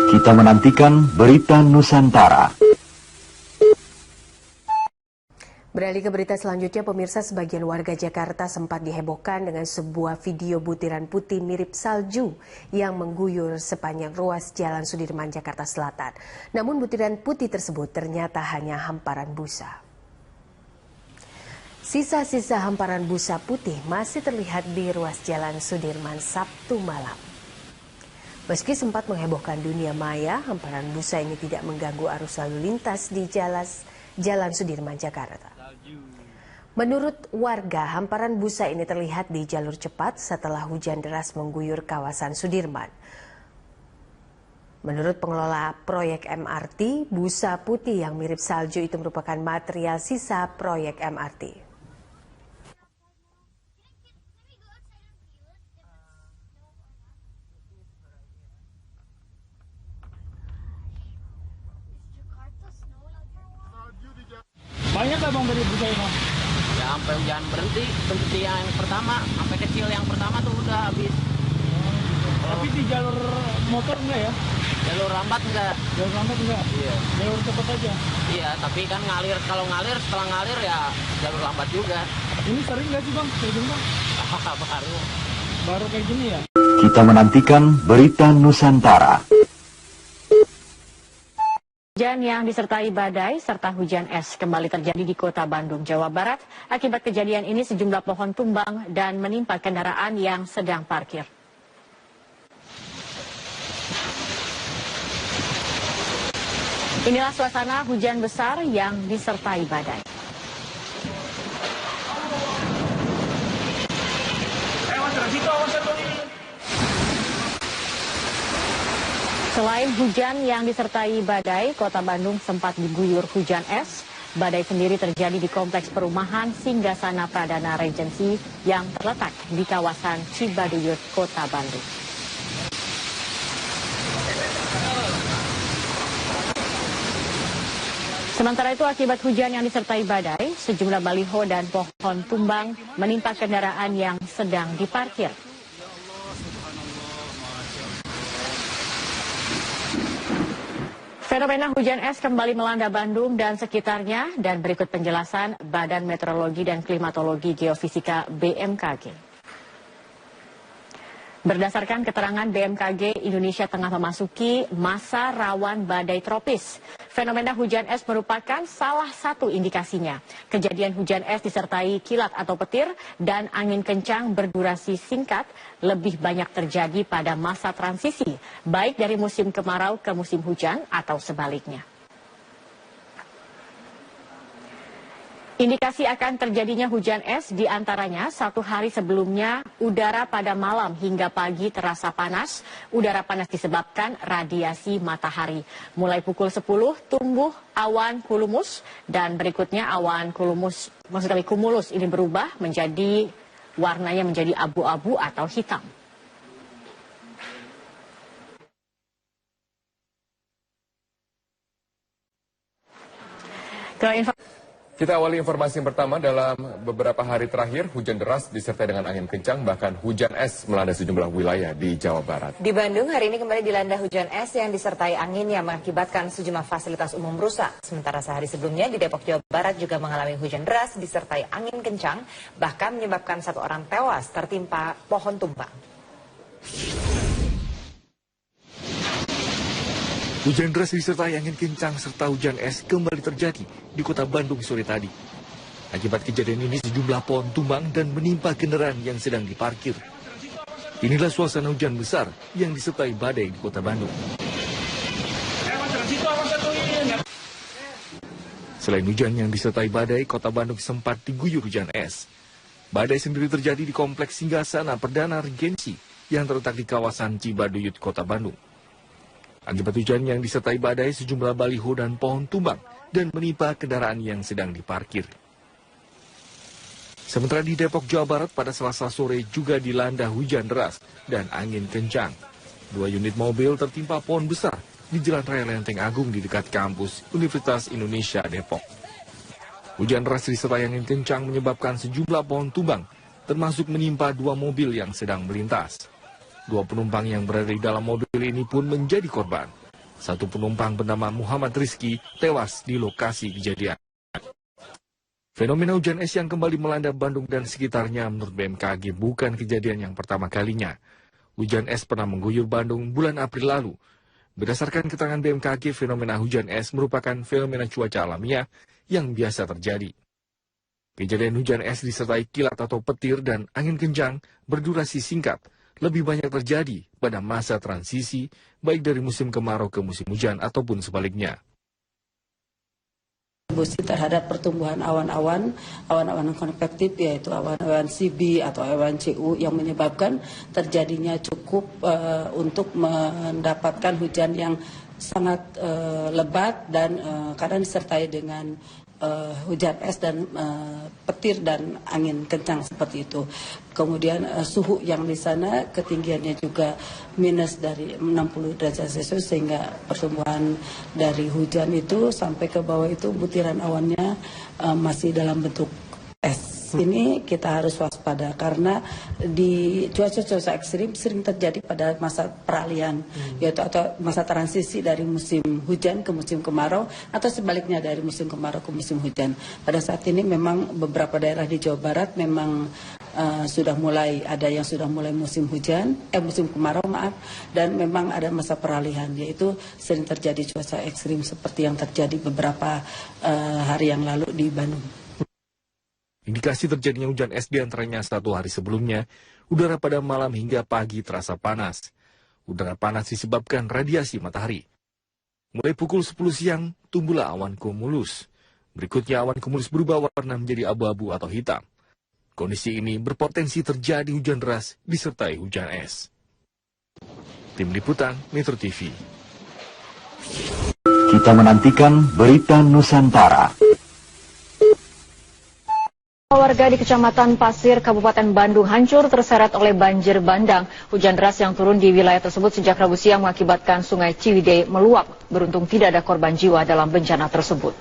Kita menantikan berita Nusantara. Beralih ke berita selanjutnya, pemirsa, sebagian warga Jakarta sempat dihebohkan dengan sebuah video butiran putih mirip salju yang mengguyur sepanjang ruas Jalan Sudirman, Jakarta Selatan. Namun butiran putih tersebut ternyata hanya hamparan busa. Sisa-sisa hamparan busa putih masih terlihat di ruas Jalan Sudirman Sabtu malam. Meski sempat menghebohkan dunia maya, hamparan busa ini tidak mengganggu arus lalu lintas di Jalan Sudirman, Jakarta. Menurut warga, hamparan busa ini terlihat di jalur cepat setelah hujan deras mengguyur kawasan Sudirman. Menurut pengelola proyek MRT, busa putih yang mirip salju itu merupakan material sisa proyek MRT. Banyak nggak bang dari busa ini? Ya sampai hujan berhenti yang pertama, sampai kecil yang pertama tuh udah habis. Tapi di jalur motor enggak ya? Jalur lambat enggak? Jalur lambat enggak? Iya. Jalur cepat aja? Iya, tapi kan ngalir, kalau ngalir, setelah ngalir ya jalur lambat juga. Ini sering nggak sih bang? Kayak gini bang? Baru kayak gini ya? Kita menantikan berita Nusantara. Hujan yang disertai badai serta hujan es kembali terjadi di Kota Bandung, Jawa Barat. Akibat kejadian ini sejumlah pohon tumbang dan menimpa kendaraan yang sedang parkir. Inilah suasana hujan besar yang disertai badai. Selain hujan yang disertai badai, Kota Bandung sempat diguyur hujan es. Badai sendiri terjadi di kompleks perumahan Singgasana Pradana Regency yang terletak di kawasan Cibaduyut, Kota Bandung. Sementara itu, akibat hujan yang disertai badai, sejumlah baliho dan pohon tumbang menimpa kendaraan yang sedang diparkir. Fenomena hujan es kembali melanda Bandung dan sekitarnya, dan berikut penjelasan Badan Meteorologi dan Klimatologi Geofisika BMKG. Berdasarkan keterangan BMKG, Indonesia tengah memasuki masa rawan badai tropis. Fenomena hujan es merupakan salah satu indikasinya. Kejadian hujan es disertai kilat atau petir dan angin kencang berdurasi singkat lebih banyak terjadi pada masa transisi, baik dari musim kemarau ke musim hujan atau sebaliknya. Indikasi akan terjadinya hujan es diantaranya 1 hari sebelumnya udara pada malam hingga pagi terasa panas. Udara panas disebabkan radiasi matahari. Mulai pukul 10 tumbuh awan cumulus dan berikutnya awan cumulus, cumulus ini berubah menjadi warnanya menjadi abu-abu atau hitam. Kita awali informasi yang pertama. Dalam beberapa hari terakhir, hujan deras disertai dengan angin kencang, bahkan hujan es melanda sejumlah wilayah di Jawa Barat. Di Bandung, hari ini kembali dilanda hujan es yang disertai angin yang mengakibatkan sejumlah fasilitas umum rusak. Sementara sehari sebelumnya di Depok, Jawa Barat juga mengalami hujan deras disertai angin kencang, bahkan menyebabkan 1 orang tewas tertimpa pohon tumbang. Hujan deras disertai angin kencang serta hujan es kembali terjadi di Kota Bandung sore tadi. Akibat kejadian ini sejumlah pohon tumbang dan menimpa kendaraan yang sedang diparkir. Inilah suasana hujan besar yang disertai badai di Kota Bandung. Selain hujan yang disertai badai, Kota Bandung sempat diguyur hujan es. Badai sendiri terjadi di kompleks Singgasana Pradana Regency yang terletak di kawasan Cibaduyut, Kota Bandung. Akibat hujan yang disertai badai, sejumlah baliho dan pohon tumbang dan menimpa kendaraan yang sedang diparkir. Sementara di Depok, Jawa Barat pada Selasa sore juga dilanda hujan deras dan angin kencang. 2 unit mobil tertimpa pohon besar di Jalan Raya Lenteng Agung di dekat kampus Universitas Indonesia Depok. Hujan deras disertai angin kencang menyebabkan sejumlah pohon tumbang, termasuk menimpa 2 mobil yang sedang melintas. 2 penumpang yang berada di dalam mobil ini pun menjadi korban. Satu penumpang bernama Muhammad Rizky tewas di lokasi kejadian. Fenomena hujan es yang kembali melanda Bandung dan sekitarnya menurut BMKG bukan kejadian yang pertama kalinya. Hujan es pernah mengguyur Bandung bulan April lalu. Berdasarkan keterangan BMKG, fenomena hujan es merupakan fenomena cuaca alamiah yang biasa terjadi. Kejadian hujan es disertai kilat atau petir dan angin kencang berdurasi singkat lebih banyak terjadi pada masa transisi, baik dari musim kemarau ke musim hujan ataupun sebaliknya. Kontribusi terhadap pertumbuhan awan-awan konvektif, yaitu awan-awan CB atau awan CU yang menyebabkan terjadinya cukup untuk mendapatkan hujan yang sangat lebat dan kadang disertai dengan hujan es dan petir dan angin kencang seperti itu. Kemudian suhu yang di sana ketinggiannya juga minus dari 60 derajat Celcius sehingga pertumbuhan dari hujan itu sampai ke bawah itu butiran awannya masih dalam bentuk es. Ini kita harus waspada karena di cuaca-cuaca ekstrim sering terjadi pada masa peralihan, yaitu atau masa transisi dari musim hujan ke musim kemarau atau sebaliknya dari musim kemarau ke musim hujan. Pada saat ini memang beberapa daerah di Jawa Barat memang sudah mulai musim hujan, musim kemarau dan memang ada masa peralihan, yaitu sering terjadi cuaca ekstrim seperti yang terjadi beberapa hari yang lalu di Bandung. Indikasi terjadinya hujan es diantaranya 1 hari sebelumnya, udara pada malam hingga pagi terasa panas. Udara panas disebabkan radiasi matahari. Mulai pukul 10 siang, tumbuhlah awan cumulus. Berikutnya awan cumulus berubah warna menjadi abu-abu atau hitam. Kondisi ini berpotensi terjadi hujan deras disertai hujan es. Tim Liputan, Metro TV. Kita menantikan berita Nusantara. Warga di Kecamatan Pasir, Kabupaten Bandung hancur terseret oleh banjir bandang. Hujan deras yang turun di wilayah tersebut sejak Rabu siang mengakibatkan Sungai Ciwidey meluap. Beruntung tidak ada korban jiwa dalam bencana tersebut.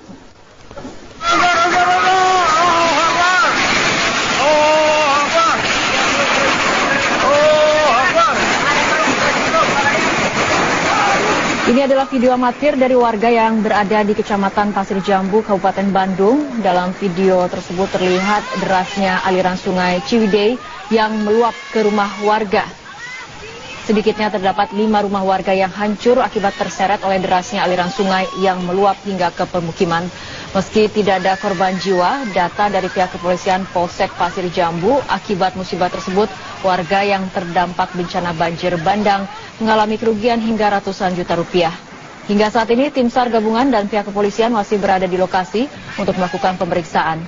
Ini adalah video amatir dari warga yang berada di Kecamatan Pasir Jambu, Kabupaten Bandung. Dalam video tersebut terlihat derasnya aliran Sungai Ciwidey yang meluap ke rumah warga. Sedikitnya terdapat 5 rumah warga yang hancur akibat terseret oleh derasnya aliran sungai yang meluap hingga ke permukiman. Meski tidak ada korban jiwa, data dari pihak kepolisian Polsek Pasir Jambu, akibat musibah tersebut, warga yang terdampak bencana banjir bandang mengalami kerugian hingga ratusan juta rupiah. Hingga saat ini, tim SAR gabungan dan pihak kepolisian masih berada di lokasi untuk melakukan pemeriksaan.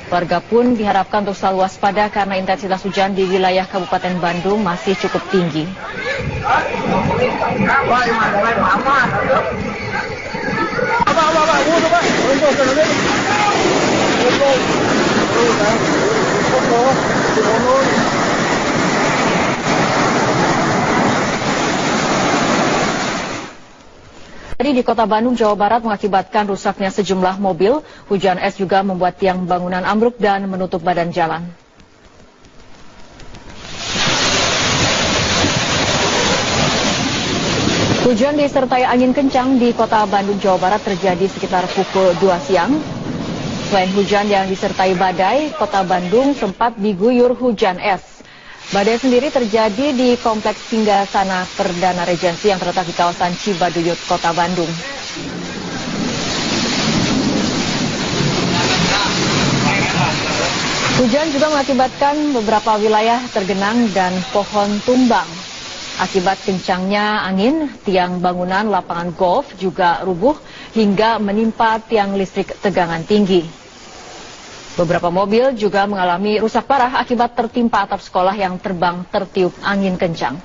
Warga pun diharapkan untuk selalu waspada karena intensitas hujan di wilayah Kabupaten Bandung masih cukup tinggi. Tadi di Kota Bandung, Jawa Barat mengakibatkan rusaknya sejumlah mobil. Hujan es juga membuat tiang bangunan ambruk dan menutup badan jalan. Hujan disertai angin kencang di Kota Bandung, Jawa Barat terjadi sekitar pukul 2 siang. Selain hujan yang disertai badai, Kota Bandung sempat diguyur hujan es. Badai sendiri terjadi di Kompleks Singgasana Perdana Regensi yang terletak di kawasan Cibaduyut, Kota Bandung. Hujan juga mengakibatkan beberapa wilayah tergenang dan pohon tumbang. Akibat kencangnya angin, tiang bangunan lapangan golf juga rubuh hingga menimpa tiang listrik tegangan tinggi. Beberapa mobil juga mengalami rusak parah akibat tertimpa atap sekolah yang terbang tertiup angin kencang.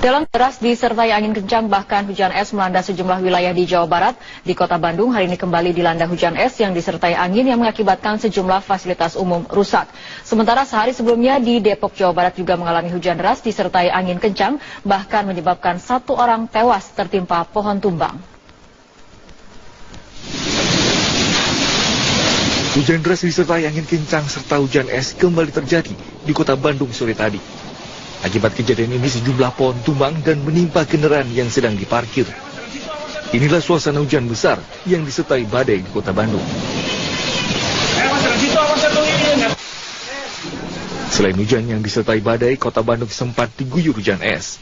Jalan deras disertai angin kencang, bahkan hujan es melanda sejumlah wilayah di Jawa Barat. Di kota Bandung hari ini kembali dilanda hujan es yang disertai angin yang mengakibatkan sejumlah fasilitas umum rusak. Sementara sehari sebelumnya di Depok, Jawa Barat juga mengalami hujan deras disertai angin kencang, bahkan menyebabkan 1 orang tewas tertimpa pohon tumbang. Hujan deras disertai angin kencang serta hujan es kembali terjadi di kota Bandung sore tadi. Akibat kejadian ini sejumlah pohon tumbang dan menimpa kendaraan yang sedang diparkir. Inilah suasana hujan besar yang disertai badai di kota Bandung. Selain hujan yang disertai badai, kota Bandung sempat diguyur hujan es.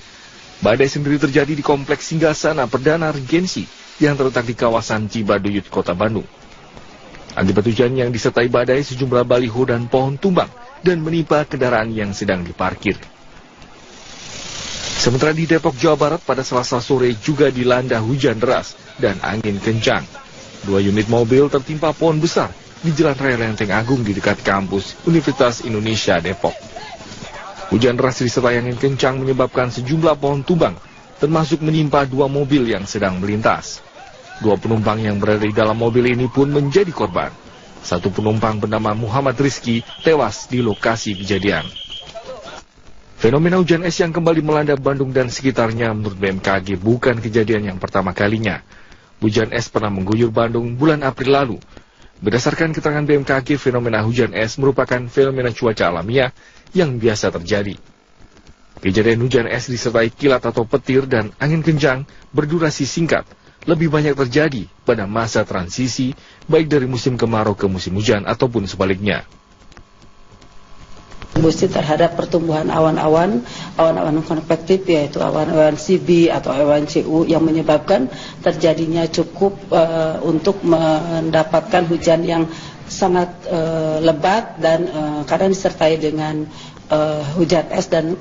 Badai sendiri terjadi di Kompleks Singgasana Perdana Regensi yang terletak di kawasan Cibaduyut, kota Bandung. Akibat hujan yang disertai badai, sejumlah baliho dan pohon tumbang dan menimpa kendaraan yang sedang diparkir. Sementara di Depok, Jawa Barat pada Selasa sore juga dilanda hujan deras dan angin kencang. 2 unit mobil tertimpa pohon besar di Jalan Raya Lenteng Agung di dekat kampus Universitas Indonesia Depok. Hujan deras disertai angin kencang menyebabkan sejumlah pohon tumbang, termasuk menimpa 2 mobil yang sedang melintas. 2 penumpang yang berada di dalam mobil ini pun menjadi korban. 1 penumpang bernama Muhammad Rizky tewas di lokasi kejadian. Fenomena hujan es yang kembali melanda Bandung dan sekitarnya menurut BMKG bukan kejadian yang pertama kalinya. Hujan es pernah mengguyur Bandung bulan April lalu. Berdasarkan keterangan BMKG, fenomena hujan es merupakan fenomena cuaca alamiah yang biasa terjadi. Kejadian hujan es disertai kilat atau petir dan angin kencang berdurasi singkat lebih banyak terjadi pada masa transisi baik dari musim kemarau ke musim hujan ataupun sebaliknya. Kontribusi terhadap pertumbuhan awan-awan konvektif, yaitu awan-awan CB atau awan CU yang menyebabkan terjadinya cukup untuk mendapatkan hujan yang sangat lebat dan kadang disertai dengan hujan es dan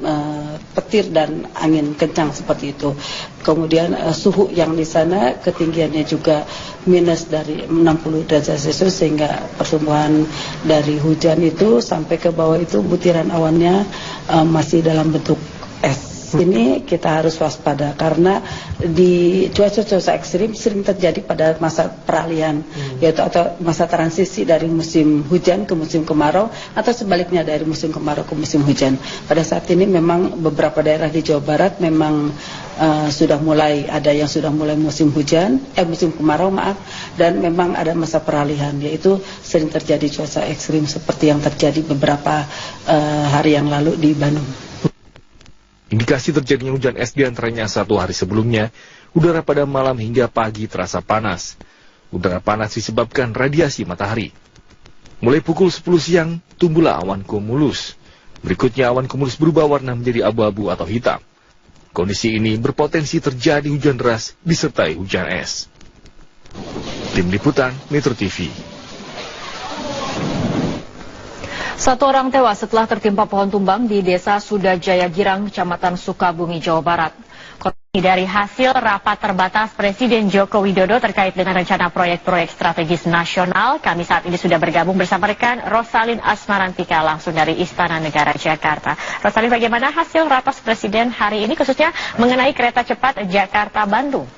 petir dan angin kencang seperti itu. Kemudian suhu yang di sana ketinggiannya juga minus dari 60 derajat Celcius sehingga pertumbuhan dari hujan itu sampai ke bawah itu butiran awannya masih dalam bentuk es. Ini kita harus waspada karena di cuaca-cuaca ekstrim sering terjadi pada masa peralihan, yaitu atau masa transisi dari musim hujan ke musim kemarau atau sebaliknya dari musim kemarau ke musim hujan. Pada saat ini memang beberapa daerah di Jawa Barat memang sudah mulai ada yang sudah mulai musim hujan, musim kemarau dan memang ada masa peralihan, yaitu sering terjadi cuaca ekstrim seperti yang terjadi beberapa hari yang lalu di Bandung. Indikasi terjadinya hujan es diantaranya 1 hari sebelumnya, udara pada malam hingga pagi terasa panas. Udara panas disebabkan radiasi matahari. Mulai pukul 10 siang, tumbuhlah awan cumulus. Berikutnya awan cumulus berubah warna menjadi abu-abu atau hitam. Kondisi ini berpotensi terjadi hujan deras disertai hujan es. Tim Liputan Metro TV. 1 orang tewas setelah tertimpa pohon tumbang di Desa Sudajaya Girang, Kecamatan Sukabumi, Jawa Barat. Dari hasil rapat terbatas Presiden Joko Widodo terkait dengan rencana proyek-proyek strategis nasional, kami saat ini sudah bergabung bersama rekan Rosalin Asmarantika langsung dari Istana Negara Jakarta. Rosalin, bagaimana hasil rapat Presiden hari ini khususnya mengenai kereta cepat Jakarta-Bandung?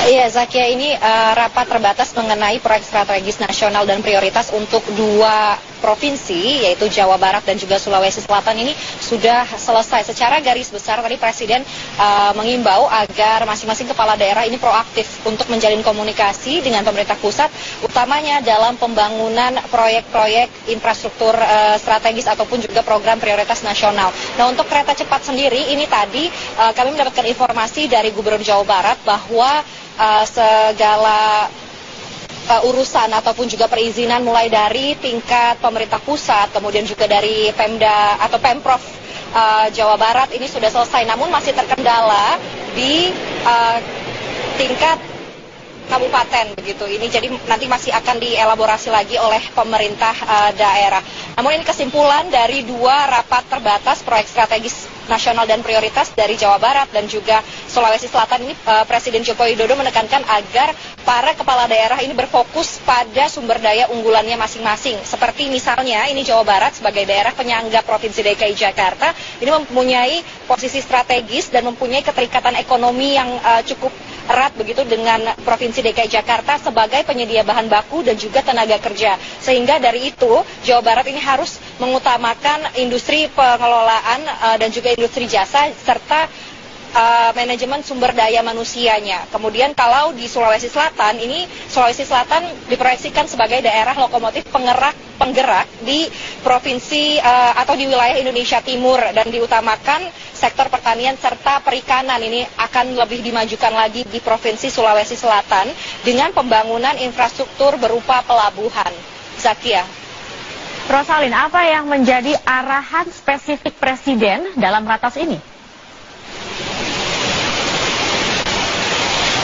Iya, Zakia, ini rapat terbatas mengenai proyek strategis nasional dan prioritas untuk 2 provinsi, yaitu Jawa Barat dan juga Sulawesi Selatan ini sudah selesai. Secara garis besar tadi Presiden mengimbau agar masing-masing kepala daerah ini proaktif untuk menjalin komunikasi dengan pemerintah pusat, utamanya dalam pembangunan proyek-proyek infrastruktur strategis ataupun juga program prioritas nasional. Nah, untuk kereta cepat sendiri ini tadi kami mendapatkan informasi dari Gubernur Jawa Barat bahwa segala urusan ataupun juga perizinan mulai dari tingkat pemerintah pusat, kemudian juga dari Pemda atau Pemprov Jawa Barat ini sudah selesai, namun masih terkendala di tingkat kabupaten begitu. Ini jadi nanti masih akan dielaborasi lagi oleh pemerintah daerah. Namun ini kesimpulan dari 2 rapat terbatas proyek strategis nasional dan prioritas dari Jawa Barat dan juga Sulawesi Selatan ini Presiden Joko Widodo menekankan agar para kepala daerah ini berfokus pada sumber daya unggulannya masing-masing. Seperti misalnya ini Jawa Barat sebagai daerah penyangga Provinsi DKI Jakarta ini mempunyai posisi strategis dan mempunyai keterikatan ekonomi yang cukup erat begitu dengan Provinsi DKI Jakarta sebagai penyedia bahan baku dan juga tenaga kerja. Sehingga dari itu Jawa Barat ini harus mengutamakan industri pengelolaan dan juga industri jasa serta manajemen sumber daya manusianya. Kemudian kalau di Sulawesi Selatan ini, Sulawesi Selatan diproyeksikan sebagai daerah lokomotif penggerak di provinsi atau di wilayah Indonesia Timur dan diutamakan sektor pertanian serta perikanan ini akan lebih dimajukan lagi di provinsi Sulawesi Selatan dengan pembangunan infrastruktur berupa pelabuhan. Zakia. Rosalin, apa yang menjadi arahan spesifik Presiden dalam ratas ini?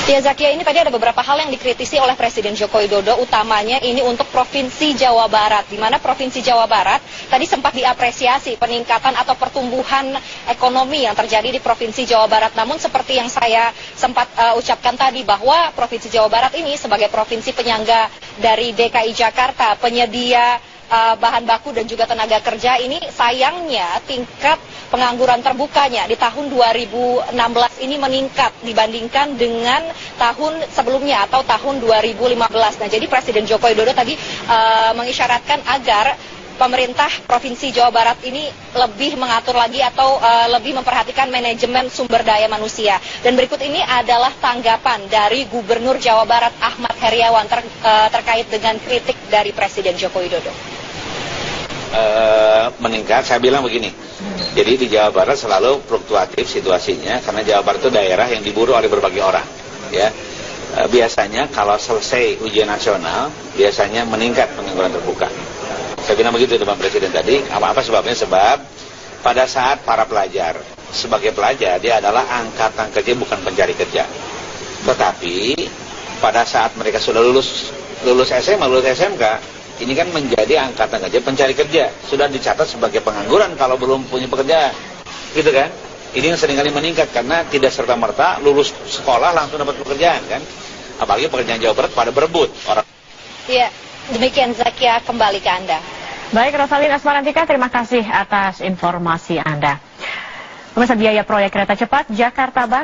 Ya Zakia, ini tadi ada beberapa hal yang dikritisi oleh Presiden Joko Widodo, utamanya ini untuk Provinsi Jawa Barat, di mana Provinsi Jawa Barat tadi sempat diapresiasi peningkatan atau pertumbuhan ekonomi yang terjadi di Provinsi Jawa Barat. Namun seperti yang saya sempat ucapkan tadi bahwa Provinsi Jawa Barat ini sebagai provinsi penyangga dari DKI Jakarta, penyedia bahan baku dan juga tenaga kerja ini sayangnya tingkat pengangguran terbukanya di tahun 2016 ini meningkat dibandingkan dengan tahun sebelumnya atau tahun 2015. Nah, jadi Presiden Joko Widodo tadi mengisyaratkan agar pemerintah Provinsi Jawa Barat ini lebih mengatur lagi atau lebih memperhatikan manajemen sumber daya manusia. Dan berikut ini adalah tanggapan dari Gubernur Jawa Barat Ahmad Heriawan terkait dengan kritik dari Presiden Joko Widodo. Meningkat, saya bilang begini. Jadi di Jawa Barat selalu fluktuatif situasinya karena Jawa Barat itu daerah yang diburu oleh berbagai orang, ya. Biasanya kalau selesai ujian nasional biasanya meningkat pengangguran terbuka. Saya bilang begitu depan Presiden tadi. Apa sebabnya? Sebab pada saat para pelajar sebagai pelajar dia adalah angkatan kerja bukan pencari kerja. Tetapi pada saat mereka sudah lulus SMA, lulus SMK, ini kan menjadi angkatan kerja pencari kerja, sudah dicatat sebagai pengangguran kalau belum punya pekerjaan, gitu kan? Ini yang seringkali meningkat karena tidak serta-merta lulus sekolah langsung dapat pekerjaan kan? Apalagi pekerjaan Jawa Barat pada berebut orang. Ya, demikian Zakia, kembali ke Anda. Baik, Rosalin Asmarantika, terima kasih atas informasi Anda. Pemirsa, biaya proyek kereta cepat Jakarta Bandung